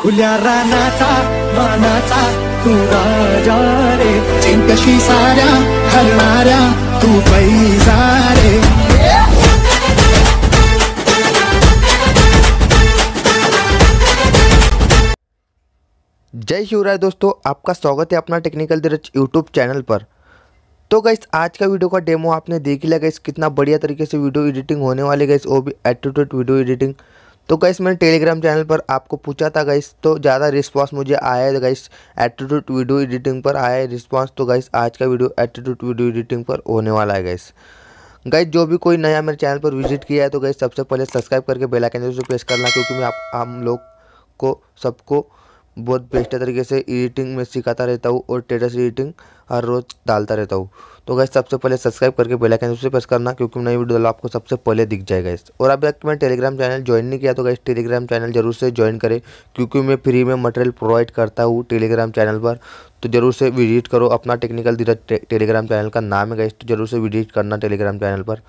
खुल्या रानाचा मानाचा तू राजा रे, चिंतशी साऱ्या हरणाऱ्या तू पैजा रे। जय शिवराय दोस्तों, आपका स्वागत है अपना टेक्निकल धीरज यूट्यूब चैनल पर। तो गाइस आज का वीडियो का डेमो आपने देख लिया गाइस, कितना बढ़िया तरीके से वीडियो एडिटिंग होने वाली गाइस, वो भी एटीट्यूड वीडियो एडिटिंग। तो गाइस मैंने टेलीग्राम चैनल पर आपको पूछा था गाइस, तो ज़्यादा रिस्पांस मुझे आया है गाइस, एटीट्यूड वीडियो एडिटिंग पर आया है रिस्पांस। तो गाइस आज का वीडियो एटीट्यूड वीडियो एडिटिंग पर होने वाला है गाइस। गाइस जो भी कोई नया मेरे चैनल पर विजिट किया है तो गाइस सबसे पहले सब्सक्राइब करके बेल आइकन जरूर प्रेस करना, क्योंकि मैं हम लोग को सबको बहुत बेस्ट तरीके से एडिटिंग में सिखाता रहता हूँ और टेटस एडिटिंग हर रोज़ डालता रहता हूँ। तो गाइस सबसे पहले सब्सक्राइब करके बेल आइकन जरूर प्रेस करना, क्योंकि नई वीडियो डालो आपको सबसे पहले दिख जाएगा इस। और अभी तक मैं टेलीग्राम चैनल ज्वाइन नहीं किया तो गाइस टेलीग्राम चैनल जरूर से ज्वाइन करें, क्योंकि मैं फ्री में मटेरियल प्रोवाइड करता हूँ टेलीग्राम चैनल पर। तो जरूर से विजिट करो, अपना टेक्निकल धीरज टेलीग्राम चैनल का नाम है गाइस, तो जरूर से विजिट करना टेलीग्राम चैनल पर।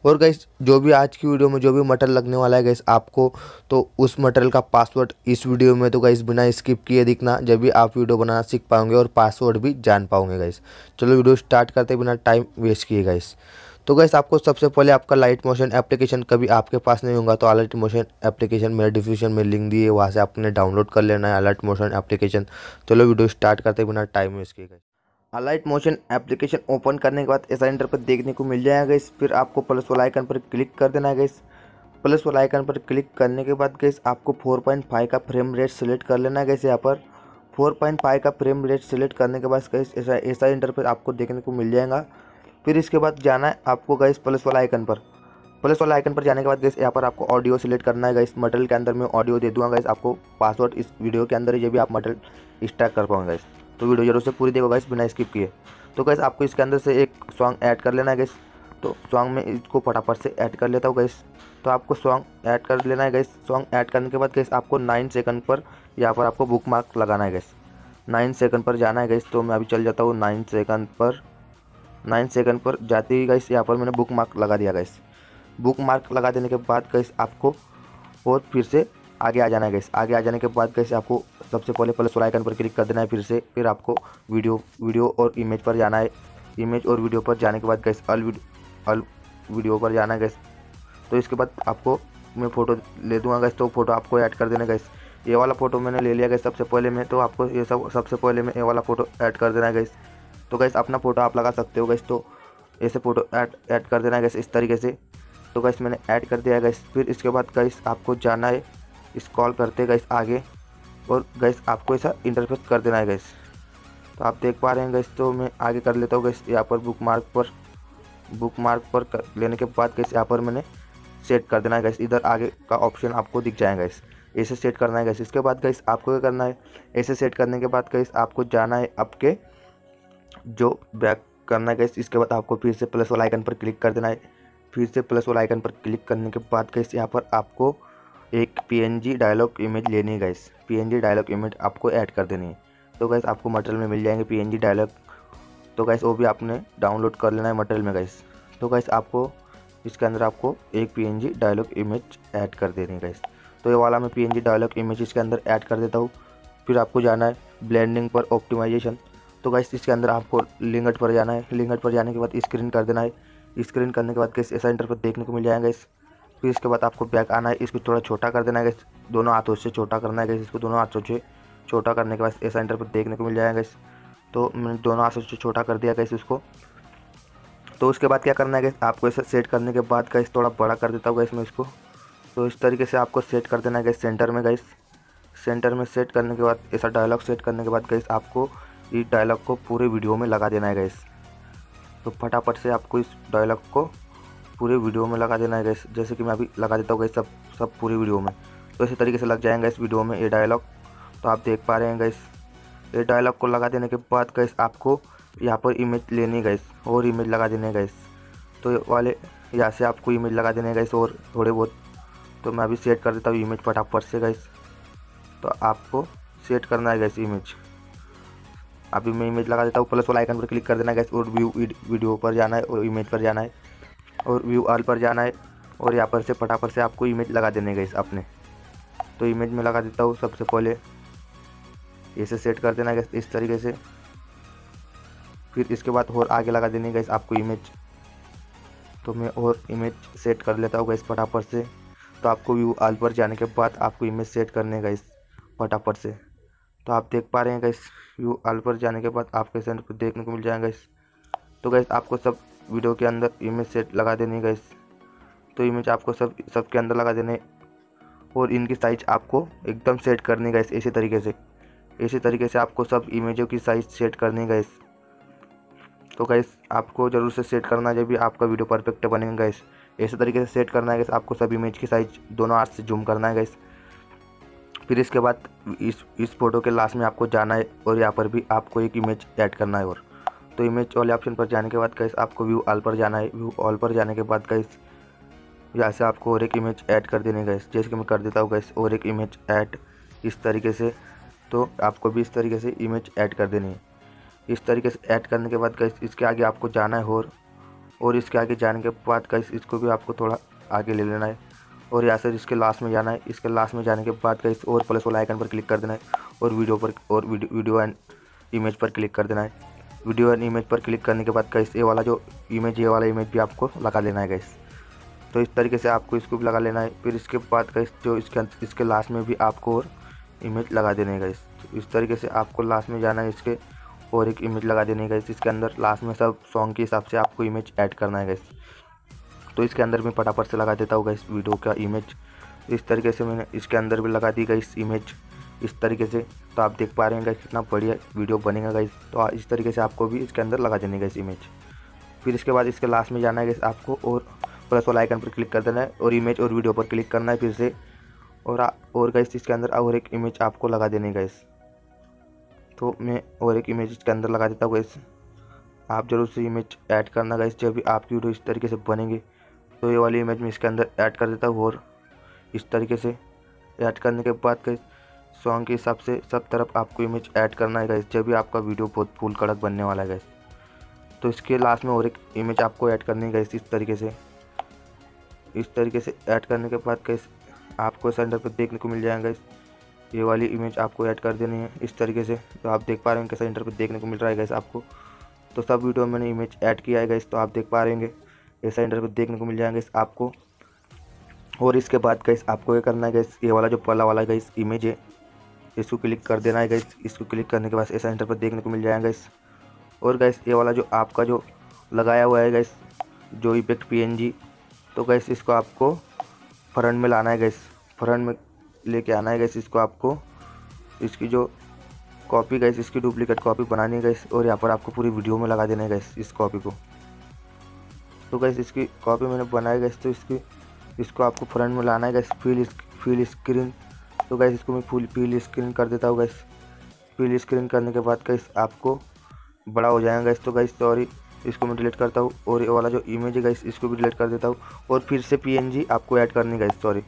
और गाइस जो भी आज की वीडियो में जो भी मटेरियल लगने वाला है गाइस आपको, तो उस मटेरियल का पासवर्ड इस वीडियो में तो गाइस बिना स्किप किए दिखना, जब भी आप वीडियो बनाना सीख पाओगे और पासवर्ड भी जान पाओगे गाइस। चलो वीडियो स्टार्ट करते बिना टाइम वेस्ट किए गाइस। तो गाइस आपको सबसे पहले आपका लाइट मोशन एप्लीकेशन कभी आपके पास नहीं होगा तो अलर्ट मोशन एप्लीकेशन मेरे डिस्क्रिप्शन में लिंक दिए, वहाँ से आपने डाउनलोड कर लेना है अलर्ट मोशन एप्लीकेशन। चलो वीडियो स्टार्ट करते बिना टाइम वेस्ट किए guys. Alight Motion application open करने के बाद ऐसा इंटरफेस देखने को मिल जाएगा गाइस। फिर आपको प्लस वाला आइकन पर क्लिक कर देना है गाइस। प्लस वाला आइकन पर क्लिक करने के बाद गाइस आपको 4.5 का फ्रेम रेट सिलेक्ट कर लेना है गाइस। यहाँ पर 4.5 का फ्रेम रेट सिलेक्ट करने के बाद गाइस ऐसा इंटरफेस आपको देखने को मिल जाएगा। फिर इसके बाद जाना है आपको गाइस प्लस वाला आइकन पर। प्लस वाला आइकन पर जाने के बाद गाइस यहाँ पर आपको ऑडियो सिलेक्ट करना है गाइस। मटेरियल के अंदर मैं ऑडियो दे दूँगा गाइस, आपको पासवर्ड इस वीडियो के अंदर ही, जब भी आप मटेरियल स्टार्ट कर पाओगे गाइस। तो वीडियो जरूर से पूरी देखो गाइस बिना स्किप किए। तो गाइस आपको इसके अंदर से एक सॉन्ग ऐड कर लेना है गाइस। तो सॉन्ग में इसको फटाफट से ऐड कर लेता हूँ गाइस। तो आपको सॉन्ग ऐड कर लेना है गाइस। सॉन्ग ऐड करने के बाद गाइस आपको 9 सेकंड पर यहाँ पर आपको बुक मार्क लगाना है गाइस। 9 सेकंड पर जाना है गाइस। तो मैं अभी चल जाता हूँ 9 सेकंड पर। 9 सेकंड पर जाते ही गाइस यहाँ पर मैंने बुक मार्क लगा दिया गाइस। बुक मार्क लगा देने के बाद गाइस आपको और फिर से आगे आ जाना है गाइस। आगे आ जाने के बाद गाइस आपको सबसे पहले प्लस वाला आइकन पर क्लिक कर देना है। फिर आपको वीडियो और इमेज पर जाना है। इमेज और वीडियो पर जाने के बाद गाइस अल वीडियो पर जाना है गाइस। तो इसके बाद आपको मैं फ़ोटो ले दूँगा गाइस, तो फोटो आपको ऐड कर देना गाइस। ये वाला फ़ोटो मैंने ले लिया गाइस सबसे पहले में, तो आपको ये सबसे पहले में ये वाला फ़ोटो ऐड कर देना है गाइस। तो गाइस अपना फ़ोटो आप लगा सकते हो गाइस, तो ऐसे फ़ोटो ऐड कर देना है गाइस इस तरीके से। तो गाइस मैंने ऐड कर दिया है गाइस। फिर इसके बाद गाइस आपको जाना है स्क्रॉल करते गाइस आगे, और गाइस आपको ऐसा इंटरफेस कर देना है गाइस। तो आप देख पा रहे हैं गाइस। तो मैं आगे कर लेता हूँ गाइस। यहाँ पर बुक मार्क पर लेने के बाद गाइस यहाँ पर मैंने सेट कर देना है गाइस। इधर आगे का ऑप्शन आपको दिख जाएगा गाइस, ऐसे सेट करना है गाइस। इसके बाद गाइस आपको क्या करना है, ऐसे सेट करने के बाद गाइस आपको जाना है आपके जो बैक करना है गाइस। इसके बाद आपको फिर से प्लस वाला आइकन पर क्लिक कर देना है। फिर से प्लस वाला आइकन पर क्लिक करने के बाद गाइस यहाँ पर आपको एक PNG डायलॉग इमेज लेनी है गाइस। PNG डायलॉग इमेज आपको ऐड कर देनी है। तो गाइस आपको मटेरियल में मिल जाएंगे PNG डायलॉग। तो गाइस वो भी आपने डाउनलोड कर लेना है मटेरियल में गाइस। तो गाइस आपको इसके अंदर आपको एक PNG डायलॉग इमेज ऐड कर देनी है गाइस। तो ये वाला मैं PNG डायलॉग इमेज इसके अंदर ऐड कर देता हूँ। फिर आपको जाना है ब्लेंडिंग पर ऑप्टिमाइजेशन। तो गाइस इसके अंदर आपको लिंगट पर जाना है। लिंगट पर जाने के बाद स्क्रीन कर देना है। स्क्रीन करने के बाद गाइस ऐसा इंटरफेस देखने को मिल जाएगा गाइस। फिर इसके बाद आपको बैक आना है, इसको थोड़ा छोटा कर देना है गाइस। दोनों हाथों से छोटा करना है गाइस। इसको दोनों हाथों से छोटा करने के बाद ऐसा इंटरफेस देखने को मिल जाएगा गाइस। तो मैंने दोनों हाथों से छोटा कर दिया गाइस इसको। तो उसके बाद क्या करना है गाइस, आपको ऐसा सेट करने के बाद गाइस थोड़ा बड़ा कर देता हूँ गाइस मैं इसको। तो इस तरीके से आपको सेट कर देना है गाइस सेंटर में गाइस। सेंटर में सेट करने के बाद ऐसा डायलॉग सेट करने के बाद गाइस आपको इस डायलॉग को पूरे वीडियो में लगा देना है गाइस। तो फटाफट से आपको इस डायलॉग को पूरे वीडियो में लगा देना है गाइस, जैसे कि मैं अभी लगा देता हूँ गाइस सब पूरी वीडियो में। तो इसी तरीके से लग जाएंगे इस वीडियो में ये डायलॉग। तो आप देख पा रहे हैं गाइस। ये डायलॉग को लगा देने के बाद गाइस आपको यहाँ पर इमेज लेनी है गाइस, और इमेज लगा देने है गाइस। तो ये वाले यहाँ से आपको इमेज लगा देने है गाइस, और थोड़े बहुत। तो मैं अभी सेट कर देता हूँ इमेज फटाफट से गाइस। तो आपको सेट करना है गाइस इमेज। अभी मैं इमेज लगा देता हूँ। प्लस वाला आइकन पर क्लिक कर देना है गाइस, और व्यू वीडियो पर जाना है, और इमेज पर जाना है, और व्यू ऑल पर जाना है, और यहाँ पर से फटाफट से आपको इमेज लगा देने गाइस अपने। तो इमेज में लगा देता हूँ सबसे पहले। ऐसे सेट कर देना है गाइस इस तरीके से। फिर इसके बाद और आगे लगा देनी है गाइस आपको इमेज। तो मैं और इमेज सेट कर लेता हूँ गाइस फटाफट से। तो आपको व्यू ऑल पर जाने के बाद आपको इमेज सेट करने गाइस फटाफट से। तो आप देख पा रहे हैं गाइस व्यू ऑल पर जाने के बाद आपके सेंटर पर देखने को मिल जाएगा गाइस। तो गाइस आपको सब वीडियो के अंदर इमेज सेट लगा देनी है गाइस। तो इमेज आपको सबके अंदर लगा देने और इनकी साइज आपको एकदम सेट करनी है गाइस इसी तरीके से आपको सब इमेजों की साइज सेट करनी है गाइस। तो गाइस आपको ज़रूर से सेट करना है जब भी आपका वीडियो परफेक्ट बनेगा गाइस। ऐसे तरीके से सेट करना है गाइस। आपको सब इमेज की साइज दोनों हाथ से जूम करना है गाइस। फिर इसके बाद इस फोटो के लास्ट में आपको जाना है और यहाँ पर भी आपको एक इमेज ऐड करना है। और तो इमेज वाले ऑप्शन पर जाने के बाद गाइस आपको व्यू ऑल पर जाना है। व्यू ऑल पर जाने के बाद गाइस यहाँ से आपको और एक इमेज ऐड कर देनी है गाइस। जैसे कि मैं कर देता हूँ गाइस और एक इमेज ऐड इस तरीके से। तो आपको भी इस तरीके से इमेज ऐड कर देनी है। इस तरीके से ऐड करने के बाद गाइस इसके आगे आपको जाना है और इसके आगे जाने के बाद गाइस इसको भी आपको थोड़ा आगे ले लेना है और यहाँ से इसके लास्ट में जाना है। इसके लास्ट में जाने के बाद गाइस और प्लस वाला आइकन पर क्लिक कर देना है और वीडियो एंड इमेज पर क्लिक कर देना है। वीडियो एंड इमेज पर क्लिक करने के बाद गाइस ये वाला इमेज भी आपको लगा लेना है गाइस। तो इस तरीके से आपको इसको भी लगा लेना है। फिर इसके बाद गाइस जो इसके लास्ट में भी आपको और इमेज लगा देने है गाइस। तो इस तरीके से आपको लास्ट में जाना है इसके और एक इमेज लगा देनी है गाइस। इसके अंदर लास्ट में सब सॉन्ग के हिसाब से आपको इमेज ऐड करना है गाइस। तो इसके अंदर मैं फटाफट से लगा देता हूँ गाइस वीडियो का इमेज। इस तरीके से मैंने इसके अंदर भी लगा दी गाइस इमेज इस तरीके से। तो आप देख पा रहे हैं गाइस कितना बढ़िया वीडियो बनेगा गाइस। तो इस तरीके से आपको भी इसके अंदर लगा देनी है गाइस इमेज। फिर इसके बाद इसके लास्ट में जाना है गाइस आपको और प्लस वाला आइकन पर क्लिक कर देना है और इमेज और वीडियो पर क्लिक करना है फिर से। और गाइस इसके अंदर और एक इमेज आपको लगा देनी है गाइस। तो मैं और एक इमेज इसके अंदर लगा देता हूँ गाइस। आप जरूर से इमेज ऐड करना गाइस जब भी आपकी वीडियो इस तरीके से बनेंगे। तो ये वाली इमेज मैं इसके अंदर ऐड कर देता हूँ और इस तरीके से ऐड करने के बाद गाइस सॉन्ग के हिसाब से सब तरफ आपको इमेज ऐड करना है गाइस जब भी आपका वीडियो बहुत फुल कड़क बनने वाला है गाइस। तो इसके लास्ट में और एक इमेज आपको ऐड करनी है गाइस इस तरीके से ऐड करने के बाद गाइस आपको सेंटर पर देखने को मिल जाएगा गाइस। ये वाली इमेज आपको ऐड कर देनी है इस तरीके से। तो आप देख पा रहे हैं कैसे सेंटर पर देखने को मिल रहा है गाइस आपको। तो सब वीडियो में मैंने इमेज ऐड किया है गाइस। तो आप देख पा रहे हैं ये सेंटर पर देखने को मिल जाएंगे आपको। और इसके बाद गाइस आपको ये करना है गाइस ये वाला जो पहला वाला गाइस इमेज है इसको क्लिक कर देना है गाइस। इसको क्लिक करने के बाद ये सेंटर पर देखने को मिल जाएगा गाइस। और गाइस ये वाला जो आपका जो लगाया हुआ है गाइस जो इफेक्ट PNG। तो गाइस इसको आपको फ्रंट में लाना है गाइस। फ्रंट में लेके आना है गाइस इसको आपको। इसकी जो कॉपी गाइस इसकी डुप्लीकेट कॉपी बनानी है गाइस और यहाँ पर आपको पूरी वीडियो में लगा देना है गाइस इस कॉपी को। तो गाइस इसकी कॉपी मैंने बनाई गाइस। तो इसको आपको फ्रंट में लाना है गाइस फुल स्क्रीन। तो गाइस इसको मैं फुल स्क्रीन कर देता हूँ गाइस। फुल स्क्रीन करने के बाद गाइस आपको बड़ा हो जाएगा गाइस। तो गाइस सॉरी इसको मैं डिलीट करता हूँ और ये वाला जो इमेज है गाइस इसको भी डिलीट कर देता हूँ और फिर से PNG आपको ऐड करनी है गाइस सॉरी।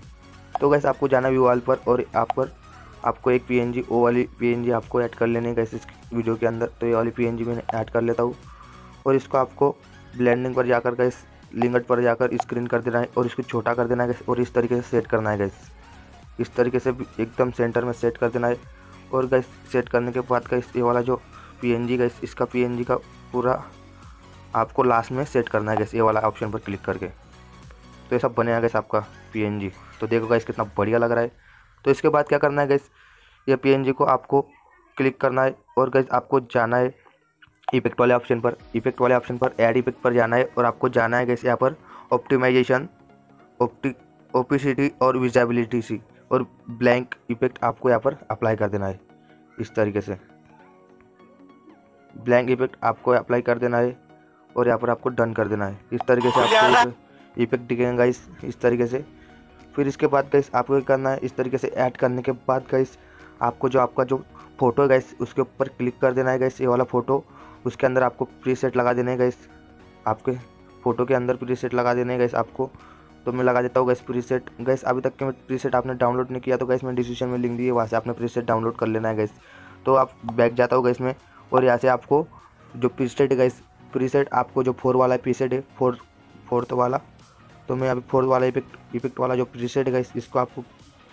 तो गाइस आपको जाना व्यू ऑल पर और आपको एक PNG वो वाली PNG आपको ऐड कर लेनी है गाइस इस वीडियो के अंदर। तो ये वाली PNG मैंने ऐड कर लेता हूँ और इसको आपको ब्लेंडिंग पर जाकर गाइस लिंगट पर जाकर स्क्रीन कर देना है और इसको छोटा कर देना है गाइस और इस तरीके से सेट करना है गाइस। इस तरीके से एकदम सेंटर में सेट कर देना है। और गाइस सेट करने के बाद गाइस ये वाला जो PNG गाइस इसका PNG का पूरा आपको लास्ट में सेट करना है गाइस ये वाला ऑप्शन पर क्लिक करके। तो ये सब बनेगा गाइस आपका PNG। तो देखो गाइस कितना बढ़िया लग रहा है। तो इसके बाद क्या करना है गाइस ये PNG को आपको क्लिक करना है और गाइस आपको जाना है इफेक्ट वाले ऑप्शन पर ऐड इफेक्ट पर जाना है और आपको जाना है गाइस यहाँ पर ऑप्टिमाइजेशन ओपेसिटी और विजिबिलिटी सी और ब्लैंक इफेक्ट आपको यहाँ पर अप्लाई कर देना है इस तरीके से। ब्लैंक इफेक्ट आपको अप्लाई कर देना है और यहाँ पर आपको डन कर देना है। इस तरीके से आपको इफेक्ट दिखेगा गाइस इस तरीके से। फिर इसके बाद गाइस आपको क्या करना है इस तरीके से ऐड करने के बाद गाइस आपको जो आपका जो फोटो है गाइस उसके ऊपर क्लिक कर देना है गाइस ये वाला फ़ोटो। उसके अंदर आपको प्रीसेट लगा देना है गाइस। आपके फ़ोटो के अंदर प्रीसेट लगा देना है गाइस आपको। तो मैं लगा देता हूँ गाइस प्रीसेट। गाइस अभी तक के प्रीसेट आपने डाउनलोड नहीं किया तो गाइस मैं डिस्क्रिप्शन में लिंक दी है वहाँ से आपने प्रीसेट डाउनलोड कर लेना है गाइस। तो आप बैक जाता हो गाइस में और यहाँ से आपको जो प्रीसेट है गाइस प्रीसेट आपको जो 4 वाला प्रीसेट है फोर्थ वाला। तो मैं अभी 4 वाला इफेक्ट वाला जो प्रीसेट है गाइस इसको आपको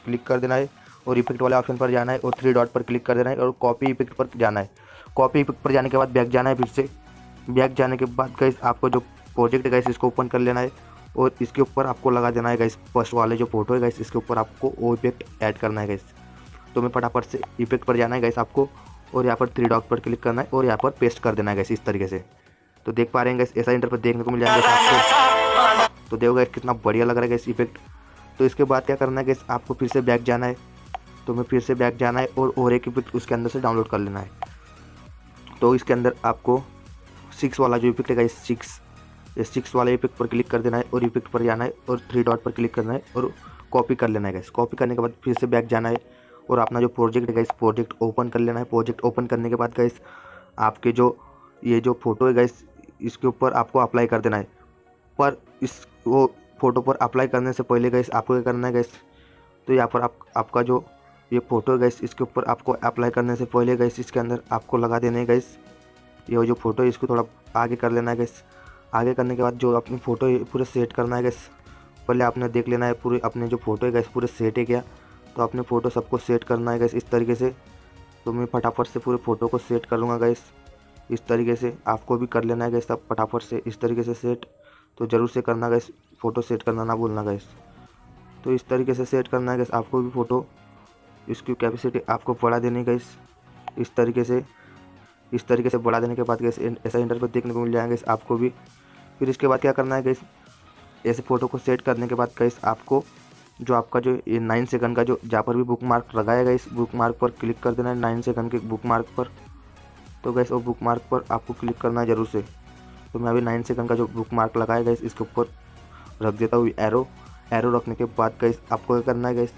क्लिक कर देना है और इफेक्ट वाले ऑप्शन पर जाना है और 3 डॉट पर क्लिक कर देना है और कॉपी इफेक्ट पर जाना है। कॉपी इफेक्ट पर जाने के बाद बैक जाना है। फिर से बैक जाने के बाद गाइस आपको जो प्रोजेक्ट है गाइस इसको ओपन कर लेना है और इसके ऊपर आपको लगा देना है गाइस फर्स्ट वाले जो फोटो है गाइस इसके ऊपर आपको वो इफेक्ट ऐड करना है गाइस। तो मैं फटाफट से इफेक्ट पर जाना है गाइस आपको और यहाँ पर 3 डॉट पर क्लिक करना है और यहाँ पर पेस्ट कर देना है गाइस इस तरीके से। तो देख पा रहे हैं गाइस ऐसा इंटरफेस देखने को मिल जाएगा आपको। तो देखो गाइस कितना बढ़िया लग रहा है गाइस इफेक्ट। तो इसके बाद क्या करना है गाइस आपको फिर से बैक जाना है। तो मैं फिर से बैक जाना है और एक इफेक्ट उसके अंदर से डाउनलोड कर लेना है। तो इसके अंदर आपको 6 वाला जो इफेक्ट है गाइस 6 वाले इफेक्ट पर क्लिक कर देना है और इफेक्ट पर जाना है और 3 डॉट पर क्लिक करना है और कॉपी कर लेना है गाइस। कॉपी करने के बाद फिर से बैक जाना है और अपना जो प्रोजेक्ट है गाइस प्रोजेक्ट ओपन कर लेना है। प्रोजेक्ट ओपन करने के बाद गाइस आपके जो ये जो फोटो है गाइस इसके ऊपर आपको अप्लाई कर देना है। पर इस वो फोटो पर अप्लाई करने से पहले गाइस आपको क्या करना है गाइस, तो यहाँ पर आपका जो ये फोटो है गाइस इसके ऊपर आपको अप्लाई करने से पहले गाइस इसके अंदर आपको लगा देने है गाइस ये जो फोटो है इसको थोड़ा आगे कर लेना है गाइस। आगे करने के बाद जो अपनी फ़ोटो है पूरे सेट करना है गाइस। पहले आपने देख लेना है पूरे अपने जो फ़ोटो है गाइस पूरे सेट है क्या। तो अपने फ़ोटो सबको सेट करना है गाइस इस तरीके से। तो मैं फटाफट से पूरे फ़ोटो को सेट कर लूँगा गाइस इस तरीके से। आपको भी कर लेना है गाइस सब फटाफट से इस तरीके से सेट। तो ज़रूर से करना गाइस, फ़ोटो सेट करना ना भूलना गाइस। तो इस तरीके से सेट करना है गाइस आपको भी फ़ोटो। इसकी कैपेसिटी आपको बढ़ा देनी है गाइस इस तरीके से बढ़ा देने के बाद गाइस ऐसा इंटरफेस देखने को मिल जाएगा गाइस आपको भी। फिर इसके बाद क्या करना है गाइस, ऐसे फ़ोटो को सेट करने के बाद गाइस आपको जो आपका जो ये 9 सेकंड का जो जहाँ पर भी बुक मार्क लगाएगा इस बुक मार्क पर क्लिक कर देना है 9 सेकंड के बुक मार्क पर। तो गाइस वो बुक मार्क पर आपको क्लिक करना है ज़रूर से। तो मैं अभी 9 सेकंड का जो बुक मार्क लगाएगा गाइस इसके ऊपर रख देता हूँ एरो रखने के बाद गाइस आपको क्या करना है गाइस,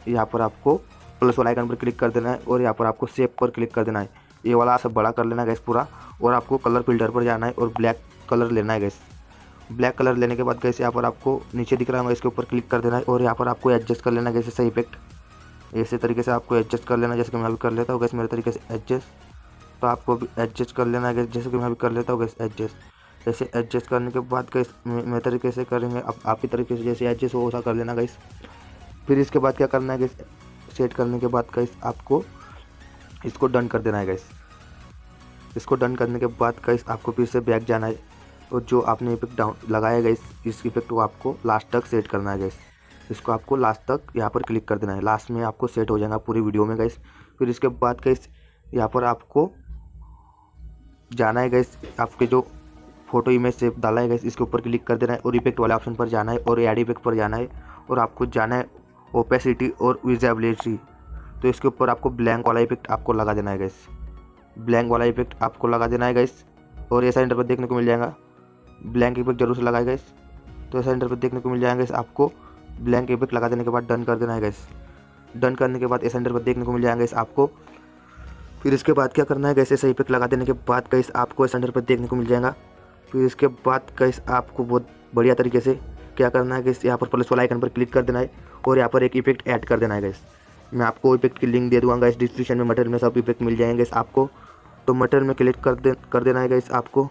यहाँ पर आपको प्लस वाला आइकन पर क्लिक कर देना है और यहाँ पर आपको सेव पर क्लिक कर देना है। ये वाला सब बड़ा कर लेना है गाइस पूरा। और आपको कलर फिल्टर पर जाना है और ब्लैक कलर लेना है गाइस। ब्लैक कलर लेने के बाद गाइस यहाँ पर आपको नीचे दिख रहा होगा इसके ऊपर क्लिक कर देना है और यहाँ पर आपको एडजस्ट कर लेना है गाइस ऐसा इफेक्ट ऐसे तरीके से आपको एडजस्ट कर लेना है जैसे कि मैं अभी कर लेता हूँ गाइस मेरे तरीके से एडजस्ट। तो आपको भी एडजस्ट कर लेना है गाइस जैसे कि मैं अभी कर लेता हूँ गाइस एडजस्ट। ऐसे एडजस्ट करने के बाद गाइस मेरे तरीके से करेंगे अब आपकी तरीके से जैसे एडजस्ट हो वैसा कर लेना गाइस। फिर इसके बाद क्या करना है गाइस, सेट करने के बाद गाइस आपको इसको डन कर देना है गाइस। इसको डन करने के बाद गाइस आपको फिर से बैक जाना है और जो आपने इफेक्ट डाउन लगाया गाइस इस इफेक्ट को आपको लास्ट तक सेट करना है गाइस। इसको आपको लास्ट तक यहाँ पर क्लिक कर देना है, लास्ट में आपको सेट हो जाएगा पूरी वीडियो में गाइस। फिर इसके बाद गाइस यहाँ पर आपको जाना है गाइस, आपके जो फोटो इमेज सेव डाला है गाइस इसके ऊपर क्लिक कर देना है और इफेक्ट वाले ऑप्शन पर जाना है और ऐड इफेक्ट पर जाना है और आपको जाना है ओपेसिटी और विजिबिलिटी। तो इसके ऊपर आपको ब्लैंक वाला इफेक्ट आपको लगा देना है गाइस, ब्लैंक वाला इफेक्ट आपको लगा देना है गाइस। और ऐसा इंटरफेस देखने को मिल जाएगा, ब्लैंक इफेक्ट जरूर से लगाए गाइस। तो ऐसा इंटरफेस देखने को मिल जाएगा गाइस आपको। ब्लैंक इफेक्ट लगा देने के बाद डन कर देना है गाइस। डन करने के बाद ऐसा इंटरफेस देखने को मिल जाएगा गाइस आपको। फिर इसके बाद क्या करना है गाइस, ऐसा इफेक्ट लगा देने के बाद गाइस आपको ऐसा इंटरफेस देखने को मिल जाएगा। फिर इसके बाद गाइस आपको बहुत बढ़िया तरीके से क्या करना है गाइस, यहाँ पर प्लस वाला आइकन पर क्लिक कर देना है और यहाँ पर एक इफेक्ट ऐड कर देना है गाइस। मैं आपको इफेक्ट की लिंक दे दूँगा गाइस डिस्क्रिप्शन में, मटेरियल में सब इफेक्ट मिल जाएंगे आपको। तो मटेरियल में क्लिक कर देना है गाइस आपको।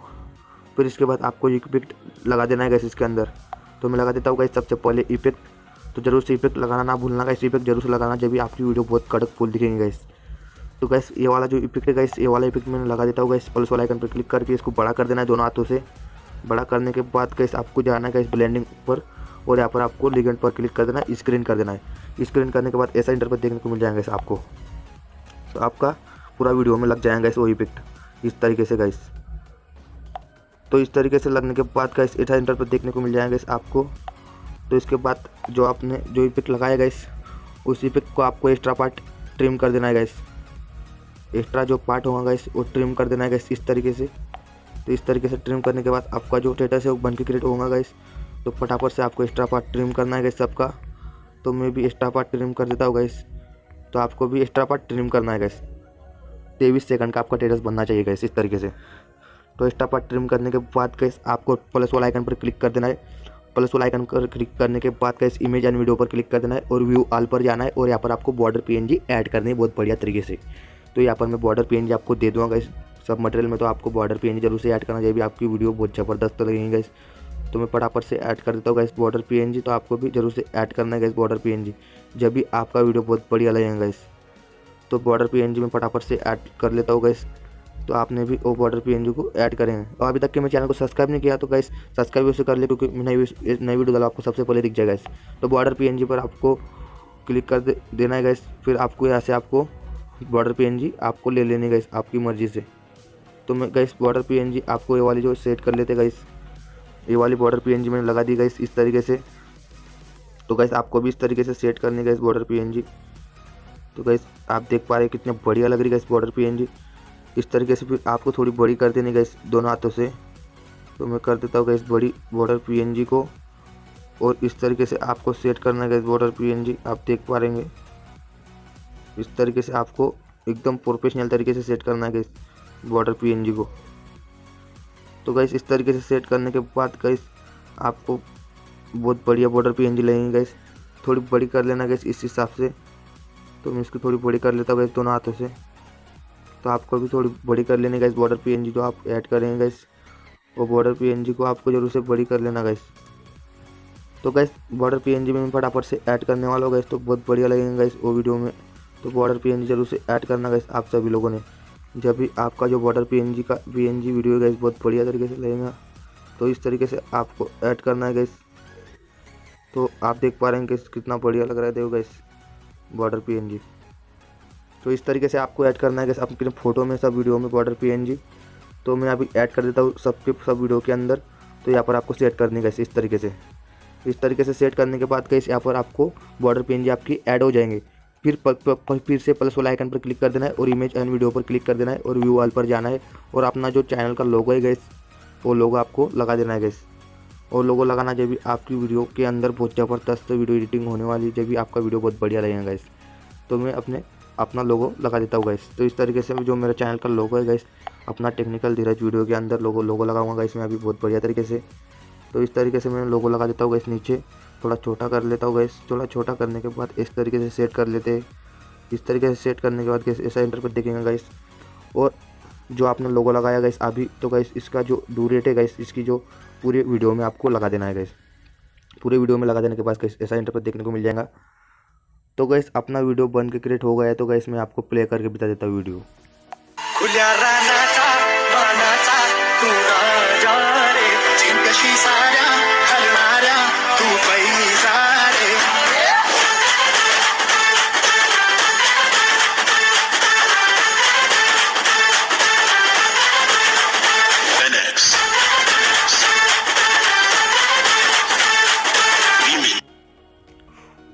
फिर इसके बाद आपको इफेक्ट लगा देना है गाइस इसके अंदर। तो मैं लगा देता हूँ गाइस सबसे पहले इफेक्ट। तो जरूर से इफेक्ट लगाना ना भूलना गाइस, इफेक्ट जरूर से लगाना जब भी आपकी वीडियो बहुत कड़क फुल दिखेंगे गाइस। तो गाइस ये वाला जो इफेक्ट है गाइस ये वाला इफेक्ट मैंने लगा देता हूँ गाइस। प्लस वाला आइकन पर क्लिक करके इसको बड़ा कर देना है दोनों हाथों से। बड़ा करने के बाद गाइस आपको जाना है गाइस ब्लेंडिंग पर और यहाँ पर आपको लिगेंड पर क्लिक कर देना है, स्क्रीन कर देना है। स्क्रीन करने के बाद ऐसा इंटरफेस देखने को मिल जाएगा गाइस आपको। तो आपका पूरा वीडियो में लग जाएगा गाइस वो इफेक्ट इस तरीके से गाइस। तो इस तरीके से लगने के बाद गाइस ऐसा इंटरफेस देखने को मिल जाएगा गाइस आपको। तो इसके बाद जो आपने जो इफेक्ट लगाया गाइस उस इफेक्ट को आपको एक्स्ट्रा पार्ट ट्रिम कर देना है गाइस। एक्स्ट्रा जो पार्ट होगा गाइस वो ट्रिम कर देना है गाइस इस तरीके से। तो इस तरीके से ट्रिम करने के बाद आपका जो स्टेटस है वो बन के क्रिएट होगा गाइस। तो फटाफट से आपको एक्स्ट्रा पार्ट ट्रिम करना है गाइस सबका। तो मैं भी एक्स्ट्रा पार्ट ट्रिम कर देता हूँ गाइस। तो आपको भी एक्स्ट्रा पार्ट ट्रिम करना है गाइस। 23 सेकंड का आपका स्टेटस बनना चाहिए गाइस इस तरीके से। तो एक्स्ट्रा पार्ट ट्रिम करने के बाद गाइस आपको प्लस वाला आइकन पर क्लिक कर देना है। प्लस वाला आइकन पर क्लिक करने के बाद गाइस इमेज एंड वीडियो पर क्लिक कर देना है और व्यू ऑल पर जाना है और यहाँ पर आपको बॉर्डर पीएनजी ऐड करनी है बहुत बढ़िया तरीके से। तो यहाँ पर मैं बॉर्डर पीएनजी आपको दे दूँगा गाइस सब मटेरियल में। तो आपको बॉर्डर पीएनजी जरूर से ऐड करना चाहिए, आपकी वीडियो बहुत ज़बरदस्त लगेगी गाइस। तो मैं फटाफट से ऐड कर देता हूँ गाइस बॉर्डर पीएनजी। तो आपको भी जरूर से ऐड करना है गाइस बॉर्डर पीएनजी, जब भी आपका वीडियो बहुत बढ़िया लगेगा गाइस। तो बॉर्डर पीएनजी में फटाफट से ऐड कर लेता हूँ गाइस। तो आपने भी वो बॉर्डर पीएनजी को ऐड करेंगे। और अभी तक के मेरे चैनल को सब्सक्राइब नहीं किया तो गाइस सब्सक्राइब उसे कर ले, क्योंकि नई वीडियो डाला आपको सबसे पहले दिख जाएगा गाइस। तो बॉर्डर पीएनजी पर आपको क्लिक कर देना है गाइस। फिर आपको यहाँ से आपको बॉर्डर पीएनजी आपको ले लेनी गाइस आपकी मर्जी से। तो मैं गाइस बॉर्डर पीएनजी आपको ये वाली जो सेट कर लेते गाइस, ये वाली बॉर्डर पीएनजी मैंने लगा दी गाइस इस तरीके से। तो गाइस आपको भी इस तरीके से सेट करनी गाइस बॉर्डर पीएनजी। तो गाइस आप देख पा रहे हैं कितने बढ़िया लग रही गाइस बॉर्डर पीएनजी। इस तरीके से फिर आपको थोड़ी बड़ी कर देनी गाइस दोनों हाथों से। तो मैं कर देता हूँ गाइस बड़ी बॉर्डर पीएनजी को, और इस तरीके से आपको सेट करना है गाइस बॉर्डर पीएनजी। आप देख पा रहे हैं इस तरीके से आपको एकदम प्रोफेशनल तरीके से सेट करना है गाइस बॉर्डर पीएनजी को। तो गाइस इस तरीके से सेट करने के बाद गाइस आपको बहुत बढ़िया बॉर्डर पीएनजी लगेंगे गाइस। थोड़ी बड़ी कर लेना गाइस इस हिसाब से। तो मैं इसको थोड़ी बड़ी कर लेता हूँ गाइस दोनों हाथों से। तो आपको भी थोड़ी बड़ी कर लेनी गाइस बॉर्डर पीएनजी जो आप ऐड करेंगे गाइस, वो बॉर्डर पीएनजी को आपको जरूर से बड़ी कर लेना गाइस। तो गाइस बॉर्डर पीएनजी में मैं फटाफट से ऐड करने वाला हूँ गाइस, तो बहुत बढ़िया लगेगा गाइस वो वीडियो में। तो बॉर्डर पीएनजी जरूर से ऐड करना गाइस आप सभी लोगों ने, जब भी आपका जो बॉर्डर पीएनजी वीडियो गाइस बहुत बढ़िया तरीके से लगेगा। तो इस तरीके से आपको ऐड करना है गाइस। तो आप देख पा रहे हैं कि कितना बढ़िया लग रहा है देखो गाइस बॉर्डर पीएनजी। तो इस तरीके से आपको ऐड करना है गाइस अपने फ़ोटो में, सब वीडियो में बॉर्डर पीएनजी। तो मैं अभी ऐड कर देता हूँ सब वीडियो के अंदर। तो यहाँ पर आपको सेट करनी है गाइस इस तरीके से। इस तरीके से सेट करने के बाद गाइस यहाँ पर आपको बॉर्डर पीएनजी आपकी ऐड हो जाएंगे। फिर से प्लस वाला आइकन पर क्लिक कर देना है और इमेज एंड वीडियो पर क्लिक कर देना है और व्यू ऑल पर जाना है और अपना जो चैनल का लोगो है गाइस वो लोगो आपको लगा देना है गाइस। और लोगो लगाना जब भी आपकी वीडियो के अंदर बहुत ज़बरदस्त वीडियो एडिटिंग होने वाली, जब भी आपका वीडियो बहुत बढ़िया लगेगा गाइस। तो मैं अपना लोगो लगा देता हूँ गाइस। तो इस तरीके से जो मेरा चैनल का लोगो है गाइस, अपना टेक्निकल धीरज वीडियो के अंदर लोगो लगाऊंगा गाइस मैं अभी बहुत बढ़िया तरीके से। तो इस तरीके से मैं लोगो लगा देता हूँ गाइस। नीचे थोड़ा छोटा कर लेता हूँ गाइस। थोड़ा छोटा करने के बाद इस तरीके से सेट कर लेते हैं। इस तरीके से सेट करने के बाद गाइस ऐसा इंटर पर देखेंगे गाइस। और जो आपने लोगो लगाया गाइस अभी, तो गाइस इसका जो ड्यू रेट है गाइस, इसकी जो पूरे वीडियो में आपको लगा देना है गाइस। पूरे वीडियो में लगा देने के बाद गाइस ऐसा इंटर पर देखने को मिल जाएगा। तो गाइस अपना वीडियो बन के क्रिएट हो गया है। तो गाइस मैं आपको प्ले करके बता देता हूँ वीडियो। खुल्या रानाचा मानाचा तू राजा रे, जिंकशी साऱ्या हरणाऱ्या तू पैसा रे।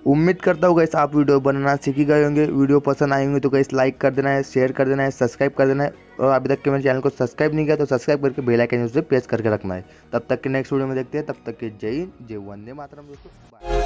उम्मीद करता हूँ गाइस आप वीडियो बनाना सीख ही गए होंगे। वीडियो पसंद आए होंगे तो गाइस लाइक कर देना है, शेयर कर देना है, सब्सक्राइब कर देना है। और अभी तक के मेरे चैनल को सब्सक्राइब नहीं किया तो सब्सक्राइब करके बेल आइकन उसे प्रेस करके रखना है। तब तक के नेक्स्ट वीडियो में देखते हैं। तब तक के जय हिंद, जय वंदे मातरम दोस्तों।